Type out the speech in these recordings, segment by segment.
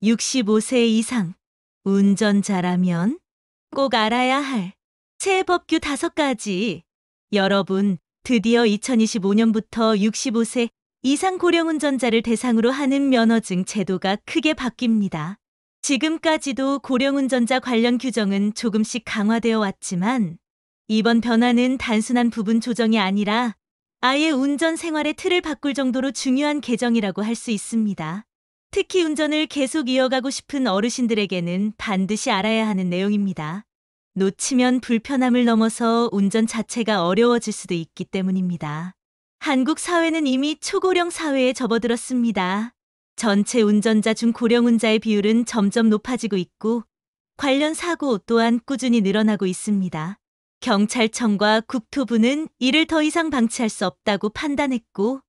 65세 이상 운전자라면 꼭 알아야 할 새 법규 5가지. 여러분, 드디어 2025년부터 65세 이상 고령 운전자를 대상으로 하는 면허증 제도가 크게 바뀝니다. 지금까지도 고령 운전자 관련 규정은 조금씩 강화되어 왔지만 이번 변화는 단순한 부분 조정이 아니라 아예 운전 생활의 틀을 바꿀 정도로 중요한 개정이라고 할 수 있습니다. 특히 운전을 계속 이어가고 싶은 어르신들에게는 반드시 알아야 하는 내용입니다. 놓치면 불편함을 넘어서 운전 자체가 어려워질 수도 있기 때문입니다. 한국 사회는 이미 초고령 사회에 접어들었습니다. 전체 운전자 중 고령운자의 비율은 점점 높아지고 있고 관련 사고 또한 꾸준히 늘어나고 있습니다. 경찰청과 국토부는 이를 더 이상 방치할 수 없다고 판단했고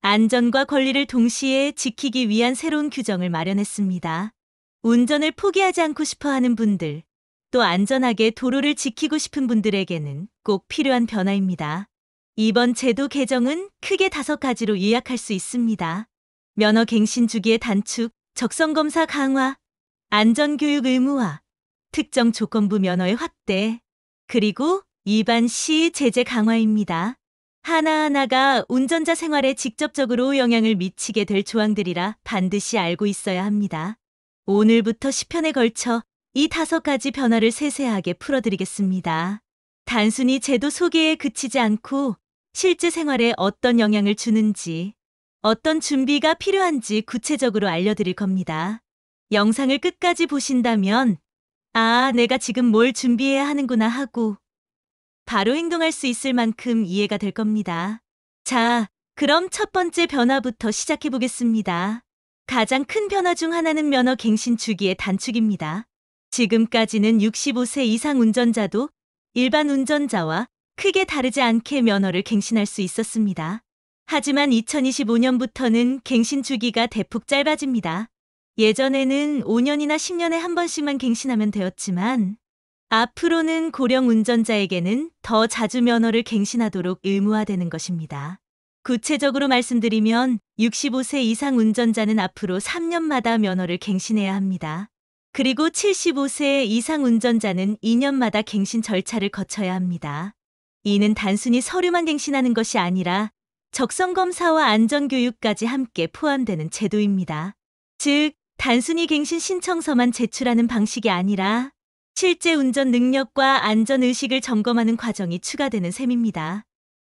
안전과 권리를 동시에 지키기 위한 새로운 규정을 마련했습니다. 운전을 포기하지 않고 싶어 하는 분들, 또 안전하게 도로를 지키고 싶은 분들에게는 꼭 필요한 변화입니다. 이번 제도 개정은 크게 5가지로 요약할 수 있습니다. 면허 갱신 주기의 단축, 적성검사 강화, 안전교육 의무화, 특정 조건부 면허의 확대, 그리고 위반 시 제재 강화입니다. 하나하나가 운전자 생활에 직접적으로 영향을 미치게 될 조항들이라 반드시 알고 있어야 합니다. 오늘부터 10편에 걸쳐 이 5가지 변화를 세세하게 풀어드리겠습니다. 단순히 제도 소개에 그치지 않고 실제 생활에 어떤 영향을 주는지, 어떤 준비가 필요한지 구체적으로 알려드릴 겁니다. 영상을 끝까지 보신다면 내가 지금 뭘 준비해야 하는구나 하고 바로 행동할 수 있을 만큼 이해가 될 겁니다. 자, 그럼 첫 번째 변화부터 시작해 보겠습니다. 가장 큰 변화 중 하나는 면허 갱신 주기의 단축입니다. 지금까지는 65세 이상 운전자도 일반 운전자와 크게 다르지 않게 면허를 갱신할 수 있었습니다. 하지만 2025년부터는 갱신 주기가 대폭 짧아집니다. 예전에는 5년이나 10년에 한 번씩만 갱신하면 되었지만 앞으로는 고령 운전자에게는 더 자주 면허를 갱신하도록 의무화되는 것입니다. 구체적으로 말씀드리면 65세 이상 운전자는 앞으로 3년마다 면허를 갱신해야 합니다. 그리고 75세 이상 운전자는 2년마다 갱신 절차를 거쳐야 합니다. 이는 단순히 서류만 갱신하는 것이 아니라 적성검사와 안전교육까지 함께 포함되는 제도입니다. 즉, 단순히 갱신 신청서만 제출하는 방식이 아니라 실제 운전 능력과 안전의식을 점검하는 과정이 추가되는 셈입니다.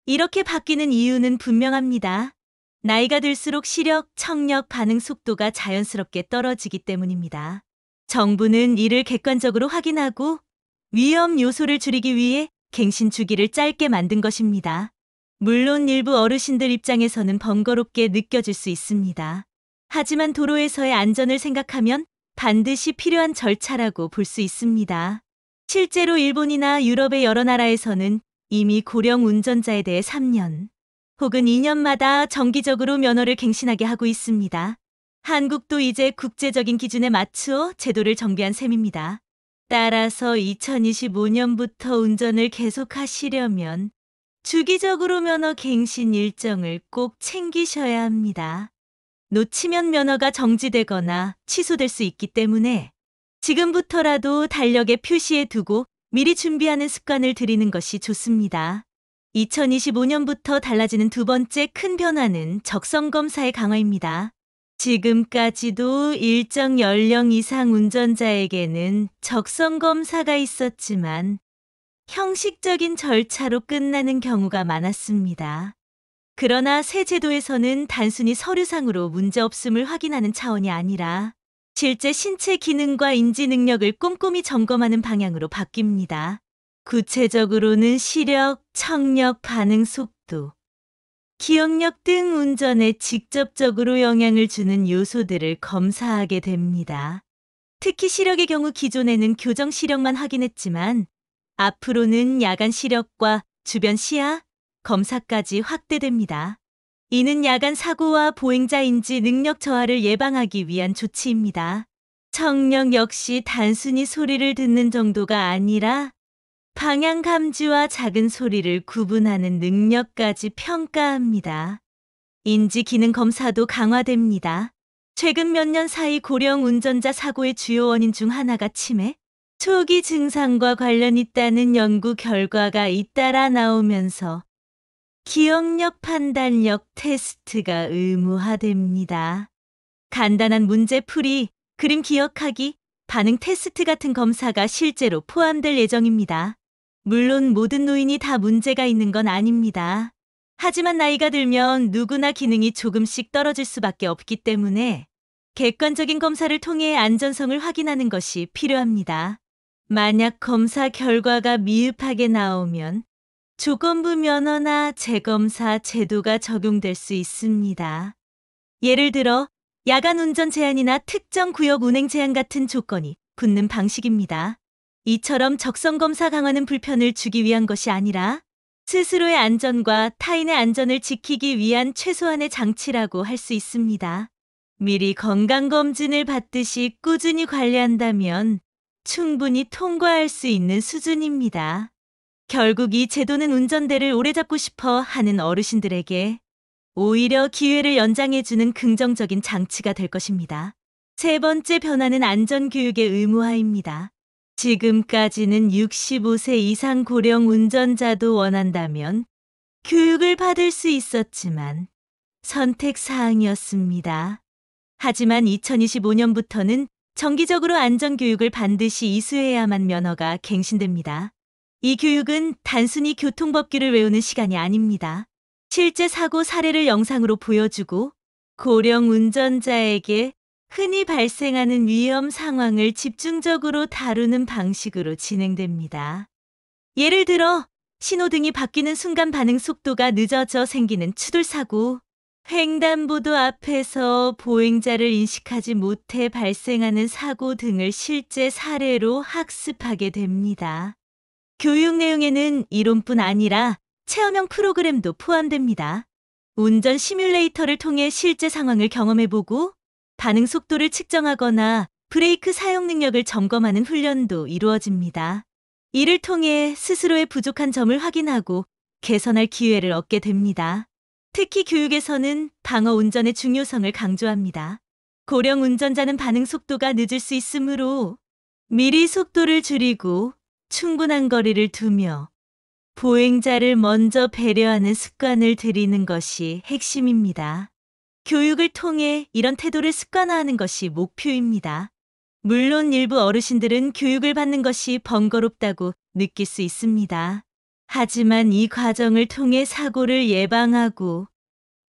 이렇게 바뀌는 이유는 분명합니다. 나이가 들수록 시력, 청력, 반응 속도가 자연스럽게 떨어지기 때문입니다. 정부는 이를 객관적으로 확인하고 위험 요소를 줄이기 위해 갱신 주기를 짧게 만든 것입니다. 물론 일부 어르신들 입장에서는 번거롭게 느껴질 수 있습니다. 하지만 도로에서의 안전을 생각하면 반드시 필요한 절차라고 볼 수 있습니다. 실제로 일본이나 유럽의 여러 나라에서는 이미 고령 운전자에 대해 3년 혹은 2년마다 정기적으로 면허를 갱신하게 하고 있습니다. 한국도 이제 국제적인 기준에 맞추어 제도를 정비한 셈입니다. 따라서 2025년부터 운전을 계속하시려면 주기적으로 면허 갱신 일정을 꼭 챙기셔야 합니다. 놓치면 면허가 정지되거나 취소될 수 있기 때문에 지금부터라도 달력에 표시해 두고 미리 준비하는 습관을 들이는 것이 좋습니다. 2025년부터 달라지는 두 번째 큰 변화는 적성검사의 강화입니다. 지금까지도 일정 연령 이상 운전자에게는 적성검사가 있었지만 형식적인 절차로 끝나는 경우가 많았습니다. 그러나 새 제도에서는 단순히 서류상으로 문제없음을 확인하는 차원이 아니라 실제 신체 기능과 인지 능력을 꼼꼼히 점검하는 방향으로 바뀝니다. 구체적으로는 시력, 청력, 반응 속도, 기억력 등 운전에 직접적으로 영향을 주는 요소들을 검사하게 됩니다. 특히 시력의 경우 기존에는 교정 시력만 확인했지만 앞으로는 야간 시력과 주변 시야, 검사까지 확대됩니다. 이는 야간 사고와 보행자 인지 능력 저하를 예방하기 위한 조치입니다. 청력 역시 단순히 소리를 듣는 정도가 아니라 방향 감지와 작은 소리를 구분하는 능력까지 평가합니다. 인지 기능 검사도 강화됩니다. 최근 몇 년 사이 고령 운전자 사고의 주요 원인 중 하나가 치매, 초기 증상과 관련 있다는 연구 결과가 잇따라 나오면서 기억력 판단력 테스트가 의무화됩니다. 간단한 문제풀이, 그림 기억하기, 반응 테스트 같은 검사가 실제로 포함될 예정입니다. 물론 모든 노인이 다 문제가 있는 건 아닙니다. 하지만 나이가 들면 누구나 기능이 조금씩 떨어질 수밖에 없기 때문에 객관적인 검사를 통해 안전성을 확인하는 것이 필요합니다. 만약 검사 결과가 미흡하게 나오면 조건부 면허나 재검사 제도가 적용될 수 있습니다. 예를 들어 야간 운전 제한이나 특정 구역 운행 제한 같은 조건이 붙는 방식입니다. 이처럼 적성 검사 강화는 불편을 주기 위한 것이 아니라 스스로의 안전과 타인의 안전을 지키기 위한 최소한의 장치라고 할 수 있습니다. 미리 건강검진을 받듯이 꾸준히 관리한다면 충분히 통과할 수 있는 수준입니다. 결국 이 제도는 운전대를 오래 잡고 싶어 하는 어르신들에게 오히려 기회를 연장해주는 긍정적인 장치가 될 것입니다. 세 번째 변화는 안전교육의 의무화입니다. 지금까지는 65세 이상 고령 운전자도 원한다면 교육을 받을 수 있었지만 선택사항이었습니다. 하지만 2025년부터는 정기적으로 안전교육을 반드시 이수해야만 면허가 갱신됩니다. 이 교육은 단순히 교통법규를 외우는 시간이 아닙니다. 실제 사고 사례를 영상으로 보여주고 고령 운전자에게 흔히 발생하는 위험 상황을 집중적으로 다루는 방식으로 진행됩니다. 예를 들어 신호등이 바뀌는 순간 반응 속도가 늦어져 생기는 추돌사고, 횡단보도 앞에서 보행자를 인식하지 못해 발생하는 사고 등을 실제 사례로 학습하게 됩니다. 교육 내용에는 이론뿐 아니라 체험형 프로그램도 포함됩니다. 운전 시뮬레이터를 통해 실제 상황을 경험해보고 반응 속도를 측정하거나 브레이크 사용 능력을 점검하는 훈련도 이루어집니다. 이를 통해 스스로의 부족한 점을 확인하고 개선할 기회를 얻게 됩니다. 특히 교육에서는 방어 운전의 중요성을 강조합니다. 고령 운전자는 반응 속도가 늦을 수 있으므로 미리 속도를 줄이고 충분한 거리를 두며 보행자를 먼저 배려하는 습관을 들이는 것이 핵심입니다. 교육을 통해 이런 태도를 습관화하는 것이 목표입니다. 물론 일부 어르신들은 교육을 받는 것이 번거롭다고 느낄 수 있습니다. 하지만 이 과정을 통해 사고를 예방하고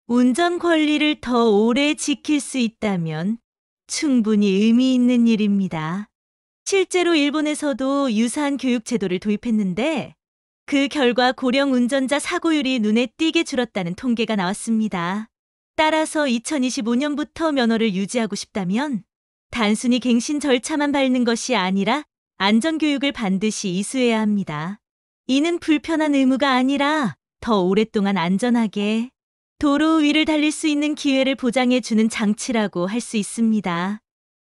운전 권리를 더 오래 지킬 수 있다면 충분히 의미 있는 일입니다. 실제로 일본에서도 유사한 교육 제도를 도입했는데 그 결과 고령 운전자 사고율이 눈에 띄게 줄었다는 통계가 나왔습니다. 따라서 2025년부터 면허를 유지하고 싶다면 단순히 갱신 절차만 밟는 것이 아니라 안전교육을 반드시 이수해야 합니다. 이는 불편한 의무가 아니라 더 오랫동안 안전하게 도로 위를 달릴 수 있는 기회를 보장해주는 장치라고 할 수 있습니다.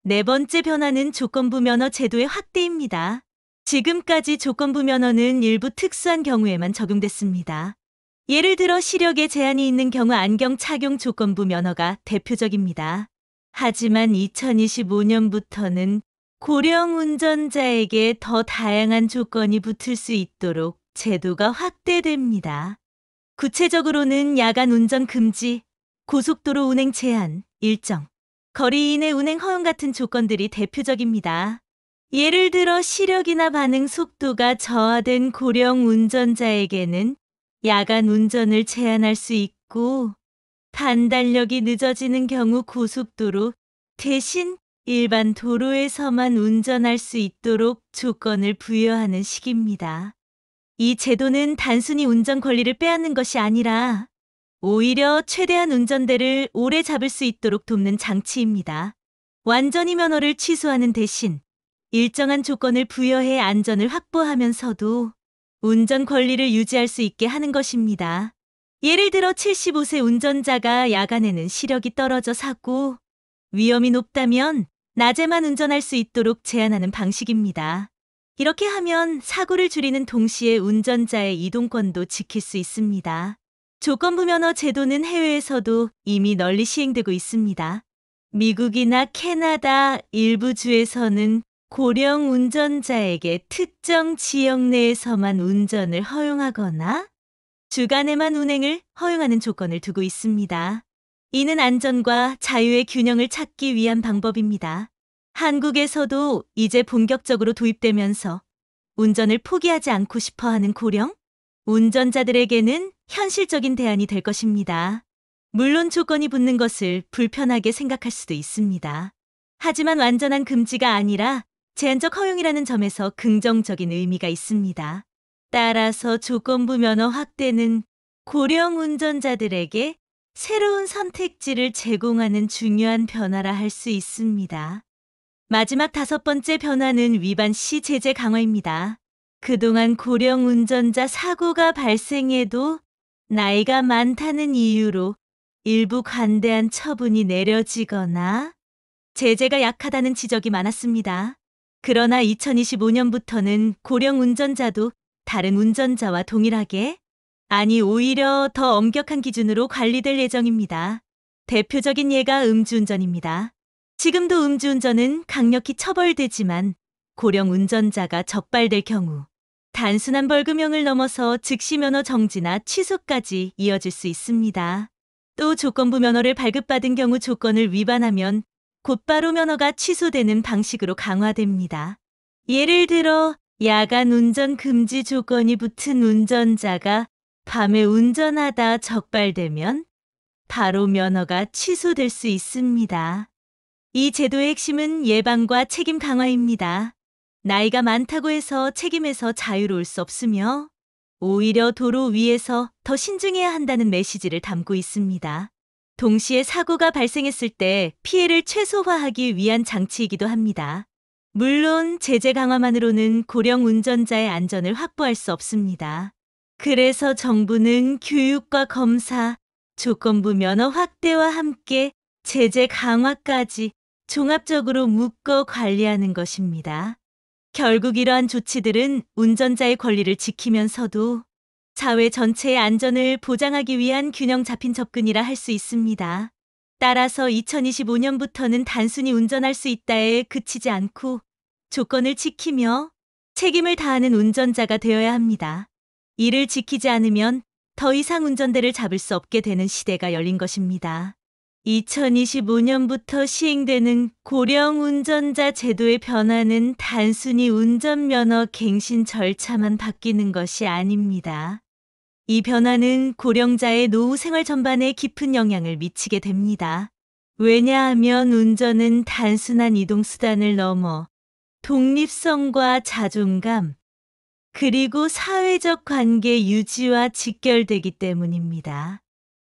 네 번째 변화는 조건부 면허 제도의 확대입니다. 지금까지 조건부 면허는 일부 특수한 경우에만 적용됐습니다. 예를 들어 시력에 제한이 있는 경우 안경 착용 조건부 면허가 대표적입니다. 하지만 2025년부터는 고령 운전자에게 더 다양한 조건이 붙을 수 있도록 제도가 확대됩니다. 구체적으로는 야간 운전 금지, 고속도로 운행 제한, 일정, 거리 이내 운행 허용 같은 조건들이 대표적입니다. 예를 들어 시력이나 반응 속도가 저하된 고령 운전자에게는 야간 운전을 제한할 수 있고, 판단력이 늦어지는 경우 고속도로 대신 일반 도로에서만 운전할 수 있도록 조건을 부여하는 식입니다. 이 제도는 단순히 운전 권리를 빼앗는 것이 아니라 오히려 최대한 운전대를 오래 잡을 수 있도록 돕는 장치입니다. 완전히 면허를 취소하는 대신 일정한 조건을 부여해 안전을 확보하면서도 운전 권리를 유지할 수 있게 하는 것입니다. 예를 들어 75세 운전자가 야간에는 시력이 떨어져 사고 위험이 높다면 낮에만 운전할 수 있도록 제한하는 방식입니다. 이렇게 하면 사고를 줄이는 동시에 운전자의 이동권도 지킬 수 있습니다. 조건부 면허 제도는 해외에서도 이미 널리 시행되고 있습니다. 미국이나 캐나다 일부 주에서는 고령 운전자에게 특정 지역 내에서만 운전을 허용하거나 주간에만 운행을 허용하는 조건을 두고 있습니다. 이는 안전과 자유의 균형을 찾기 위한 방법입니다. 한국에서도 이제 본격적으로 도입되면서 운전을 포기하지 않고 싶어 하는 고령 운전자들에게는 현실적인 대안이 될 것입니다. 물론 조건이 붙는 것을 불편하게 생각할 수도 있습니다. 하지만 완전한 금지가 아니라 제한적 허용이라는 점에서 긍정적인 의미가 있습니다. 따라서 조건부 면허 확대는 고령 운전자들에게 새로운 선택지를 제공하는 중요한 변화라 할 수 있습니다. 마지막 5번째 변화는 위반 시 제재 강화입니다. 그동안 고령 운전자 사고가 발생해도 나이가 많다는 이유로 일부 관대한 처분이 내려지거나 제재가 약하다는 지적이 많았습니다. 그러나 2025년부터는 고령 운전자도 다른 운전자와 동일하게, 아니 오히려 더 엄격한 기준으로 관리될 예정입니다. 대표적인 예가 음주운전입니다. 지금도 음주운전은 강력히 처벌되지만 고령 운전자가 적발될 경우 단순한 벌금형을 넘어서 즉시 면허 정지나 취소까지 이어질 수 있습니다. 또 조건부 면허를 발급받은 경우 조건을 위반하면 곧바로 면허가 취소되는 방식으로 강화됩니다. 예를 들어 야간 운전 금지 조건이 붙은 운전자가 밤에 운전하다 적발되면 바로 면허가 취소될 수 있습니다. 이 제도의 핵심은 예방과 책임 강화입니다. 나이가 많다고 해서 책임에서 자유로울 수 없으며 오히려 도로 위에서 더 신중해야 한다는 메시지를 담고 있습니다. 동시에 사고가 발생했을 때 피해를 최소화하기 위한 장치이기도 합니다. 물론 제재 강화만으로는 고령 운전자의 안전을 확보할 수 없습니다. 그래서 정부는 교육과 검사, 조건부 면허 확대와 함께 제재 강화까지 종합적으로 묶어 관리하는 것입니다. 결국 이러한 조치들은 운전자의 권리를 지키면서도 사회 전체의 안전을 보장하기 위한 균형 잡힌 접근이라 할 수 있습니다. 따라서 2025년부터는 단순히 운전할 수 있다에 그치지 않고 조건을 지키며 책임을 다하는 운전자가 되어야 합니다. 이를 지키지 않으면 더 이상 운전대를 잡을 수 없게 되는 시대가 열린 것입니다. 2025년부터 시행되는 고령 운전자 제도의 변화는 단순히 운전면허 갱신 절차만 바뀌는 것이 아닙니다. 이 변화는 고령자의 노후 생활 전반에 깊은 영향을 미치게 됩니다. 왜냐하면 운전은 단순한 이동수단을 넘어 독립성과 자존감, 그리고 사회적 관계 유지와 직결되기 때문입니다.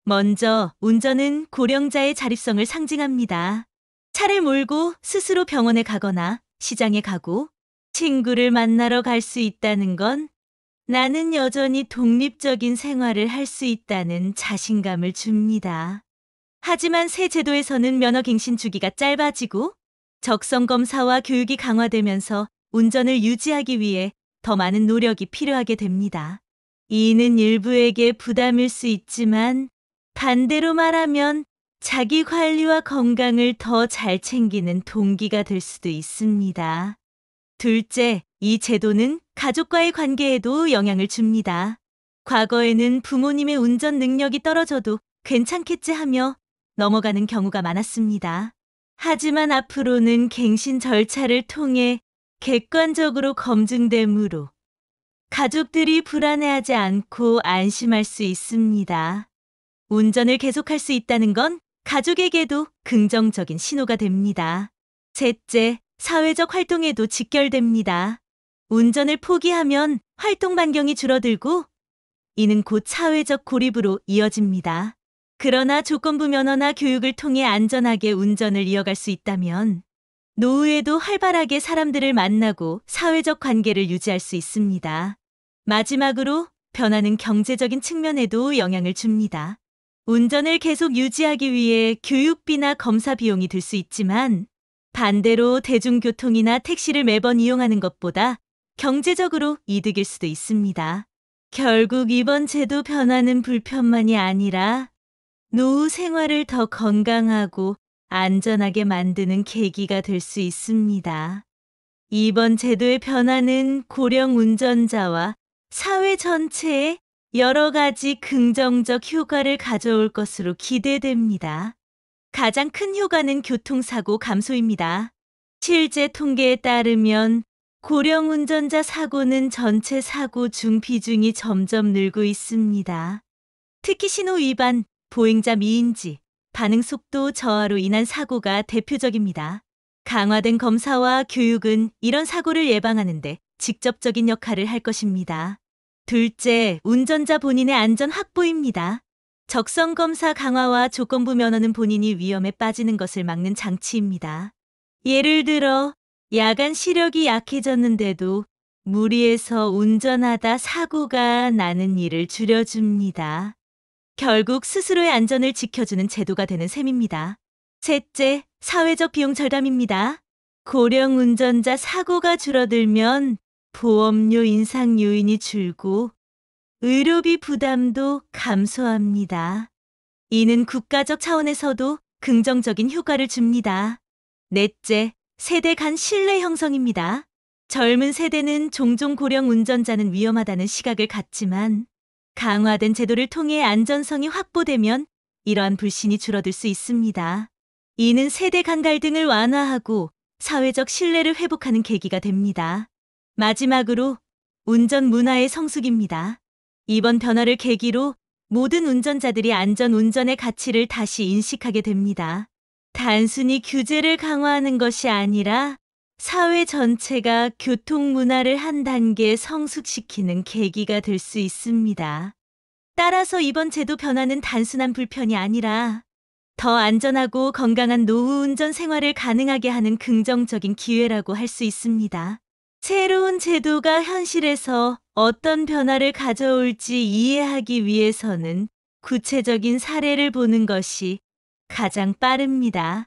먼저 운전은 고령자의 자립성을 상징합니다. 차를 몰고 스스로 병원에 가거나 시장에 가고 친구를 만나러 갈 수 있다는 건 나는 여전히 독립적인 생활을 할 수 있다는 자신감을 줍니다. 하지만 새 제도에서는 면허 갱신 주기가 짧아지고 적성 검사와 교육이 강화되면서 운전을 유지하기 위해 더 많은 노력이 필요하게 됩니다. 이는 일부에게 부담일 수 있지만 반대로 말하면 자기 관리와 건강을 더 잘 챙기는 동기가 될 수도 있습니다. 둘째, 이 제도는 가족과의 관계에도 영향을 줍니다. 과거에는 부모님의 운전 능력이 떨어져도 괜찮겠지 하며 넘어가는 경우가 많았습니다. 하지만 앞으로는 갱신 절차를 통해 객관적으로 검증되므로 가족들이 불안해하지 않고 안심할 수 있습니다. 운전을 계속할 수 있다는 건 가족에게도 긍정적인 신호가 됩니다. 셋째, 사회적 활동에도 직결됩니다. 운전을 포기하면 활동 반경이 줄어들고 이는 곧 사회적 고립으로 이어집니다. 그러나 조건부 면허나 교육을 통해 안전하게 운전을 이어갈 수 있다면 노후에도 활발하게 사람들을 만나고 사회적 관계를 유지할 수 있습니다. 마지막으로 변화는 경제적인 측면에도 영향을 줍니다. 운전을 계속 유지하기 위해 교육비나 검사 비용이 들 수 있지만 반대로 대중교통이나 택시를 매번 이용하는 것보다 경제적으로 이득일 수도 있습니다. 결국 이번 제도 변화는 불편만이 아니라 노후 생활을 더 건강하고 안전하게 만드는 계기가 될 수 있습니다. 이번 제도의 변화는 고령 운전자와 사회 전체에 여러 가지 긍정적 효과를 가져올 것으로 기대됩니다. 가장 큰 효과는 교통사고 감소입니다. 실제 통계에 따르면 고령 운전자 사고는 전체 사고 중 비중이 점점 늘고 있습니다. 특히 신호 위반, 보행자 미인지, 반응 속도 저하로 인한 사고가 대표적입니다. 강화된 검사와 교육은 이런 사고를 예방하는데 직접적인 역할을 할 것입니다. 둘째, 운전자 본인의 안전 확보입니다. 적성 검사 강화와 조건부 면허는 본인이 위험에 빠지는 것을 막는 장치입니다. 예를 들어 야간 시력이 약해졌는데도 무리해서 운전하다 사고가 나는 일을 줄여줍니다. 결국 스스로의 안전을 지켜주는 제도가 되는 셈입니다. 셋째, 사회적 비용 절감입니다. 고령 운전자 사고가 줄어들면 보험료 인상 요인이 줄고 의료비 부담도 감소합니다. 이는 국가적 차원에서도 긍정적인 효과를 줍니다. 넷째, 세대 간 신뢰 형성입니다. 젊은 세대는 종종 고령 운전자는 위험하다는 시각을 갖지만 강화된 제도를 통해 안전성이 확보되면 이러한 불신이 줄어들 수 있습니다. 이는 세대 간 갈등을 완화하고 사회적 신뢰를 회복하는 계기가 됩니다. 마지막으로 운전 문화의 성숙입니다. 이번 변화를 계기로 모든 운전자들이 안전 운전의 가치를 다시 인식하게 됩니다. 단순히 규제를 강화하는 것이 아니라 사회 전체가 교통 문화를 한 단계 성숙시키는 계기가 될 수 있습니다. 따라서 이번 제도 변화는 단순한 불편이 아니라 더 안전하고 건강한 노후 운전 생활을 가능하게 하는 긍정적인 기회라고 할 수 있습니다. 새로운 제도가 현실에서 어떤 변화를 가져올지 이해하기 위해서는 구체적인 사례를 보는 것이 가장 빠릅니다.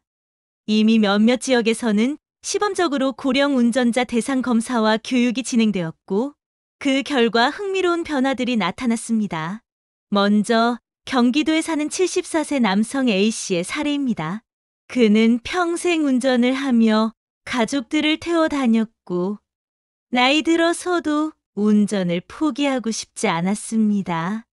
이미 몇몇 지역에서는 시범적으로 고령 운전자 대상 검사와 교육이 진행되었고 그 결과 흥미로운 변화들이 나타났습니다. 먼저 경기도에 사는 74세 남성 A씨의 사례입니다. 그는 평생 운전을 하며 가족들을 태워 다녔고 나이 들어서도 운전을 포기하고 싶지 않았습니다.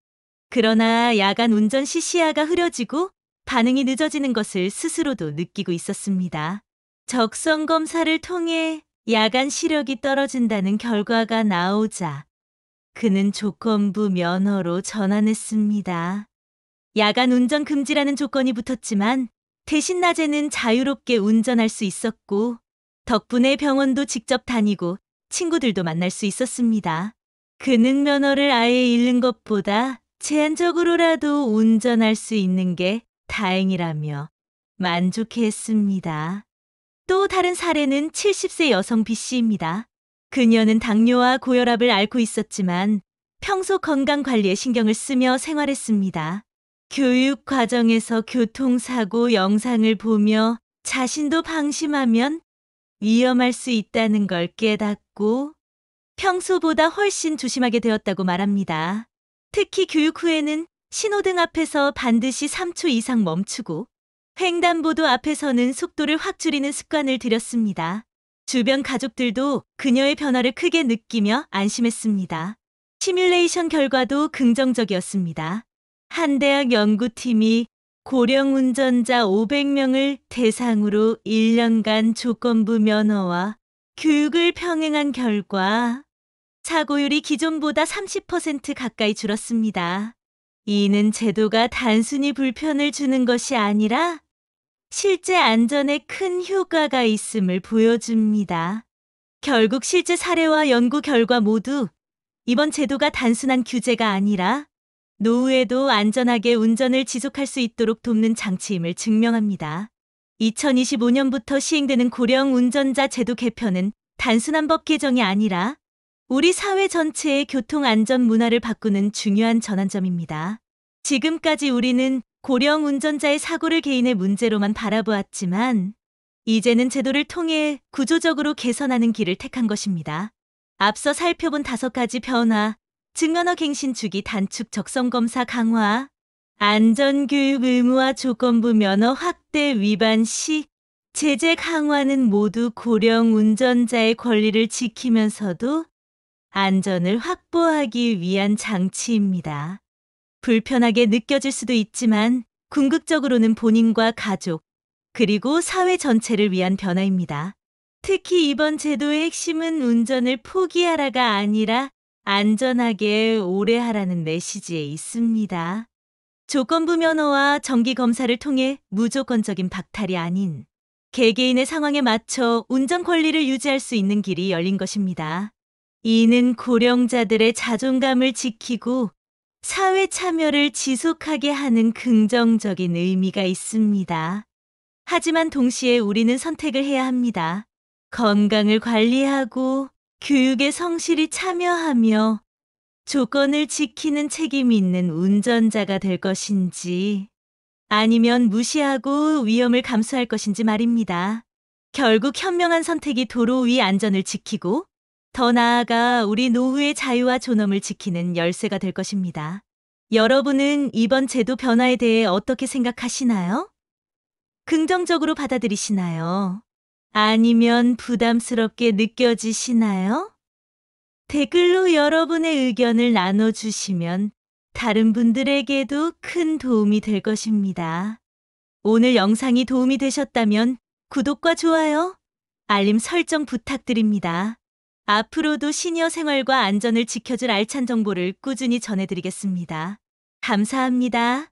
그러나 야간 운전 시 시야가 흐려지고 반응이 늦어지는 것을 스스로도 느끼고 있었습니다. 적성 검사를 통해 야간 시력이 떨어진다는 결과가 나오자 그는 조건부 면허로 전환했습니다. 야간 운전 금지라는 조건이 붙었지만 대신 낮에는 자유롭게 운전할 수 있었고 덕분에 병원도 직접 다니고 친구들도 만날 수 있었습니다. 그는 면허를 아예 잃는 것보다 제한적으로라도 운전할 수 있는 게 다행이라며 만족해했습니다. 또 다른 사례는 70세 여성 B씨입니다. 그녀는 당뇨와 고혈압을 앓고 있었지만 평소 건강 관리에 신경을 쓰며 생활했습니다. 교육 과정에서 교통사고 영상을 보며 자신도 방심하면 위험할 수 있다는 걸 깨닫고 평소보다 훨씬 조심하게 되었다고 말합니다. 특히 교육 후에는 신호등 앞에서 반드시 3초 이상 멈추고 횡단보도 앞에서는 속도를 확 줄이는 습관을 들였습니다. 주변 가족들도 그녀의 변화를 크게 느끼며 안심했습니다. 시뮬레이션 결과도 긍정적이었습니다. 한 대학 연구팀이 고령 운전자 500명을 대상으로 1년간 조건부 면허와 교육을 병행한 결과 사고율이 기존보다 30% 가까이 줄었습니다. 이는 제도가 단순히 불편을 주는 것이 아니라 실제 안전에 큰 효과가 있음을 보여줍니다. 결국 실제 사례와 연구 결과 모두 이번 제도가 단순한 규제가 아니라 노후에도 안전하게 운전을 지속할 수 있도록 돕는 장치임을 증명합니다. 2025년부터 시행되는 고령 운전자 제도 개편은 단순한 법 개정이 아니라 우리 사회 전체의 교통 안전 문화를 바꾸는 중요한 전환점입니다. 지금까지 우리는 고령 운전자의 사고를 개인의 문제로만 바라보았지만 이제는 제도를 통해 구조적으로 개선하는 길을 택한 것입니다. 앞서 살펴본 5가지 변화, 증면허 갱신 주기 단축 적성 검사 강화, 안전교육 의무화 조건부 면허 확대 위반 시 제재 강화는 모두 고령 운전자의 권리를 지키면서도 안전을 확보하기 위한 장치입니다. 불편하게 느껴질 수도 있지만 궁극적으로는 본인과 가족, 그리고 사회 전체를 위한 변화입니다. 특히 이번 제도의 핵심은 운전을 포기하라가 아니라 안전하게 오래 하라는 메시지에 있습니다. 조건부 면허와 정기 검사를 통해 무조건적인 박탈이 아닌 개개인의 상황에 맞춰 운전 권리를 유지할 수 있는 길이 열린 것입니다. 이는 고령자들의 자존감을 지키고 사회 참여를 지속하게 하는 긍정적인 의미가 있습니다. 하지만 동시에 우리는 선택을 해야 합니다. 건강을 관리하고 교육에 성실히 참여하며 조건을 지키는 책임이 있는 운전자가 될 것인지 아니면 무시하고 위험을 감수할 것인지 말입니다. 결국 현명한 선택이 도로 위 안전을 지키고 더 나아가 우리 노후의 자유와 존엄을 지키는 열쇠가 될 것입니다. 여러분은 이번 제도 변화에 대해 어떻게 생각하시나요? 긍정적으로 받아들이시나요? 아니면 부담스럽게 느껴지시나요? 댓글로 여러분의 의견을 나눠주시면 다른 분들에게도 큰 도움이 될 것입니다. 오늘 영상이 도움이 되셨다면 구독과 좋아요, 알림 설정 부탁드립니다. 앞으로도 시니어 생활과 안전을 지켜줄 알찬 정보를 꾸준히 전해드리겠습니다. 감사합니다.